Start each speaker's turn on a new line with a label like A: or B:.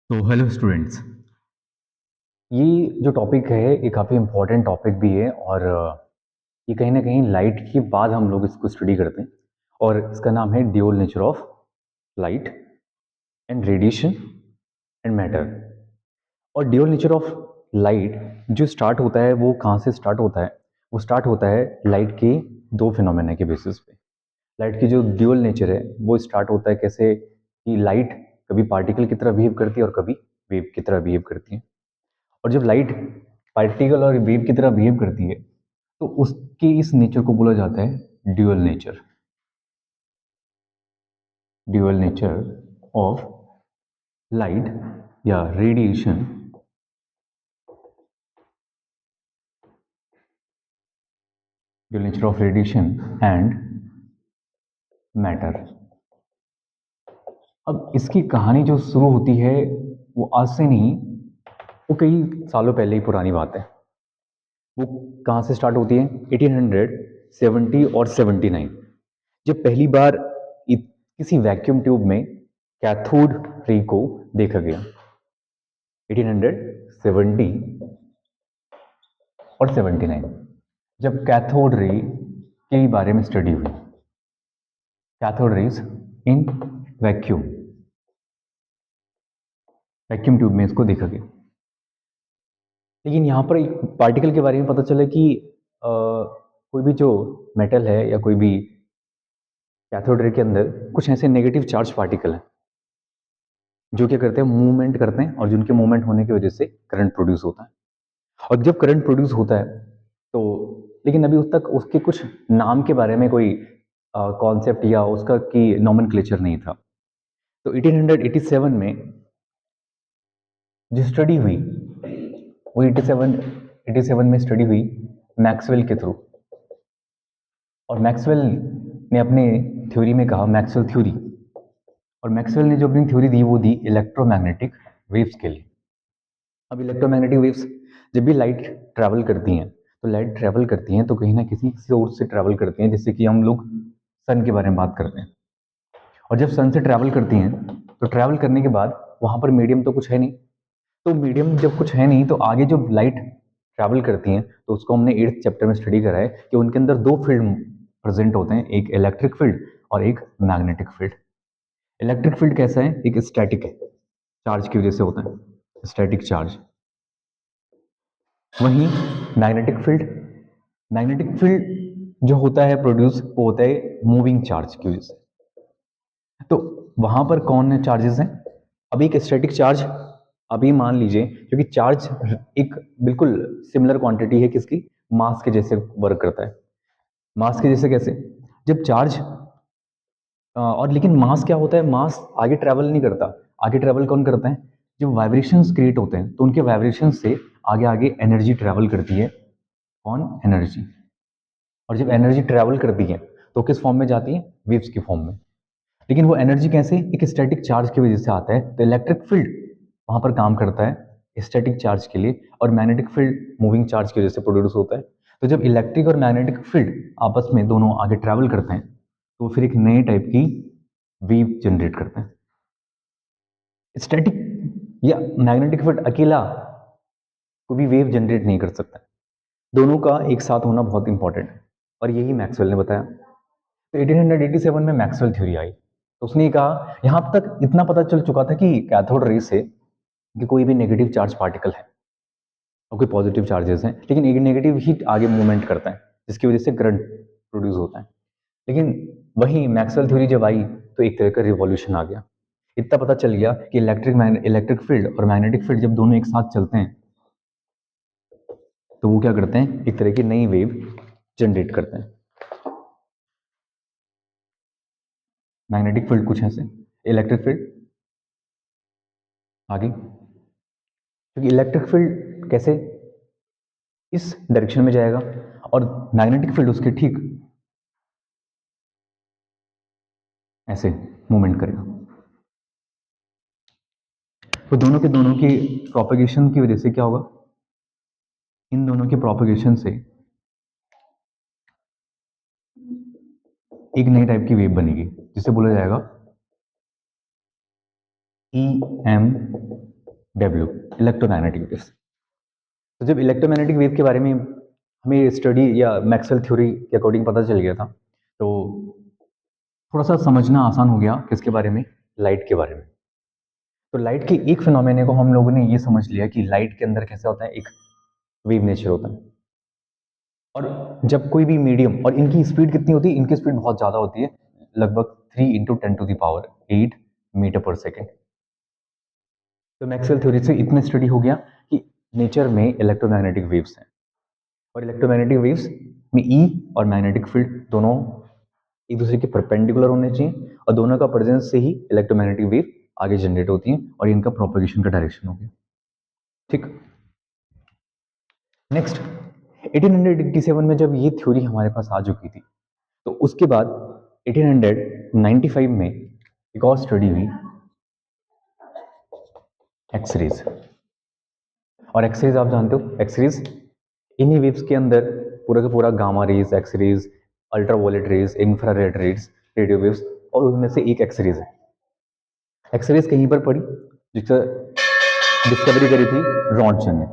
A: तो hello students. ये जो टॉपिक है ये काफ़ी इम्पोर्टेंट टॉपिक भी है और ये कहीं ना कहीं लाइट के बाद हम लोग इसको स्टडी करते हैं और इसका नाम है dual nature of light and radiation and matter. और ड्यूअल नेचर ऑफ लाइट जो स्टार्ट होता है वो कहाँ से स्टार्ट होता है? वो स्टार्ट होता है लाइट के दो फिनोमेना के बेसिस पे। लाइट की जो ड्यूअल नेचर है वो स्टार्ट होता है कैसे कि लाइट कभी पार्टिकल की तरह बिहेव करती है और कभी वेव की तरह बिहेव करती है। और जब लाइट पार्टिकल और वेव की तरह बिहेव करती है तो उसके इस नेचर को बोला जाता है dual nature. Dual nature of light या radiation, dual nature of radiation and matter. अब इसकी कहानी जो शुरू होती है वो आज से नहीं, वो कई सालों पहले ही पुरानी बात है। वो कहाँ से स्टार्ट होती है? 1870 और 79, जब पहली बार किसी वैक्यूम ट्यूब में कैथोड रे को देखा गया। 1870 और 79, जब कैथोड रे के बारे में स्टडी हुई। Cathode rays in vacuum, vacuum tube में इसको देखा गया। लेकिन यहाँ पर एक पार्टिकल के बारे में पता चला कि कोई भी जो मेटल है या कोई भी कैथोड रे के अंदर कुछ ऐसे नेगेटिव चार्ज पार्टिकल हैं जो क्या करते हैं, मूवमेंट करते हैं, और जिनके मूवमेंट होने की वजह से करंट प्रोड्यूस होता है। और जब करंट प्रोड्यूस होता है तो, लेकिन अभी उस तक उसके कुछ नाम के बारे में कोई कॉन्सेप्ट या उसका की नॉमेनक्लेचर नहीं था। तो 1887 में जो स्टडी हुई वो 87 में स्टडी हुई मैक्सवेल के थ्रू। और मैक्सवेल ने अपने थ्योरी में कहा, मैक्सवेल थ्योरी, और मैक्सवेल ने जो अपनी थ्योरी दी वो दी इलेक्ट्रोमैग्नेटिक वेव्स के लिए। अब इलेक्ट्रोमैग्नेटिक वेव्स जब भी लाइट ट्रैवल करती हैं तो लाइट ट्रैवल करती हैं तो कहीं ना किसी सोर्स से ट्रैवल करती हैं, जैसे कि हम लोग सन के बारे में बात करते हैं। और जब सन से ट्रैवल करती हैं तो ट्रैवल करने के बाद वहां पर मीडियम तो कुछ है नहीं। तो मीडियम जब कुछ है नहीं तो आगे जो लाइट ट्रैवल करती हैं तो उसको हमने 8th चैप्टर में स्टडी करा है कि उनके अंदर दो फील्ड प्रेजेंट होते हैं, एक इलेक्ट्रिक फील्ड और एक मैग्नेटिक फील्ड। इलेक्ट्रिक फील्ड कैसा है? एक स्टैटिक है, चार्ज की वजह से होता है, स्टैटिक चार्ज। वहीं मैग्नेटिक फील्ड, मैग्नेटिक फील्ड जो होता है प्रोड्यूस, वो होता है मूविंग चार्ज की वजह से। तो वहां पर कौन चार्जेस हैं? अभी एक स्टैटिक चार्ज, अभी मान लीजिए, क्योंकि चार्ज एक बिल्कुल सिमिलर क्वांटिटी है किसकी, मास के जैसे वर्क करता है। मास के जैसे कैसे? जब चार्ज और लेकिन मास क्या होता है, मास आगे ट्रैवल नहीं करता। आगे ट्रैवल कौन करता है? जब वाइब्रेशंस क्रिएट होते हैं तो उनके वाइब्रेशन से आगे आगे एनर्जी ट्रैवल करती है। कौन? एनर्जी। और जब एनर्जी ट्रैवल करती है तो किस फॉर्म में जाती है? वेव्स की फॉर्म में। लेकिन वो एनर्जी कैसे? एक स्टैटिक चार्ज की वजह से आता है। तो इलेक्ट्रिक फील्ड वहां पर काम करता है स्टैटिक चार्ज के लिए, और मैग्नेटिक फील्ड मूविंग चार्ज की वजह से प्रोड्यूस होता है। तो जब इलेक्ट्रिक और मैग्नेटिक फील्ड आपस में दोनों आगे ट्रैवल करते हैं तो फिर एक नए टाइप की वेव जनरेट करते हैं। स्टैटिक या मैग्नेटिक फील्ड अकेला कोई भी वेव जनरेट नहीं कर सकता, दोनों का एक साथ होना बहुत इंपॉर्टेंट है, और यही मैक्सवेल ने बताया। तो 1887 में मैक्सवेल थ्योरी आई, तो उसने कहा, यहां तक इतना पता चल चुका था कि कैथोड रे से कि कोई भी नेगेटिव चार्ज पार्टिकल है और कोई पॉजिटिव चार्जेस हैं, लेकिन एक नेगेटिव ही आगे मूवमेंट करता है जिसकी वजह से करंट प्रोड्यूस होता है। लेकिन वही मैक्सवेल थ्योरी जब आई तो एक तरह का रिवॉल्यूशन आ गया। इतना पता चल गया कि इलेक्ट्रिक फील्ड और मैग्नेटिक फील्ड जब दोनों एक साथ चलते हैं तो वो क्या करते हैं, एक तरह की नई वेव जनरेट करते हैं। मैग्नेटिक फील्ड कुछ ऐसे, इलेक्ट्रिक फील्ड आगे, क्योंकि इलेक्ट्रिक फील्ड कैसे इस डायरेक्शन में जाएगा और मैग्नेटिक फील्ड उसके ठीक ऐसे मूवमेंट करेगा। तो दोनों की प्रोपगेशन की वजह से क्या होगा, इन दोनों के प्रोपगेशन से एक नई टाइप की वेव बनेगी जिसे बोला जाएगा E M W, electromagnetic waves. तो जब इलेक्ट्रोमैग्नेटिक वेव के बारे में हमें स्टडी या मैक्सवेल थ्योरी के अकॉर्डिंग पता चल गया था, तो थोड़ा सा समझना आसान हो गया किसके बारे में, लाइट के बारे में। तो लाइट के एक फिनोमेने को हम लोगों ने ये समझ लिया कि लाइट के अंदर कैसे होता है, एक वेव नेचर होता है। और जब कोई भी मीडियम, और इनकी स्पीड कितनी होती है, इनकी स्पीड बहुत ज़्यादा होती है, लगभग 3 इंटू 10⁸ मीटर पर सेकेंड। तो मैक्सवेल थ्योरी से इतना स्टडी हो गया कि नेचर में इलेक्ट्रोमैग्नेटिक वेव्स हैं, और इलेक्ट्रोमैग्नेटिक वेव्स में ई और मैग्नेटिक फील्ड दोनों एक दूसरे के परपेंडिकुलर होने चाहिए, और दोनों का प्रेजेंस से ही इलेक्ट्रोमैग्नेटिक वेव आगे जनरेट होती हैं, और इनका प्रोपगेशन का डायरेक्शन हो गया। ठीक, नेक्स्ट 1887 में जब ये थ्योरी हमारे पास आ चुकी थी, तो उसके बाद 1895 में एक और स्टडी हुई, एक्सरेज। और एक्सरेज आप जानते हो, एक्सरेज इन्हीं वेव्स के अंदर पूरा का पूरा gamma rays, X rays, ultraviolet rays, infrared rays, radio waves, और उनमें से एक एक्सरेज है। एक्सरेज कहीं पर पड़ी, जिसका डिस्कवरी करी थी रॉन्टसन ने।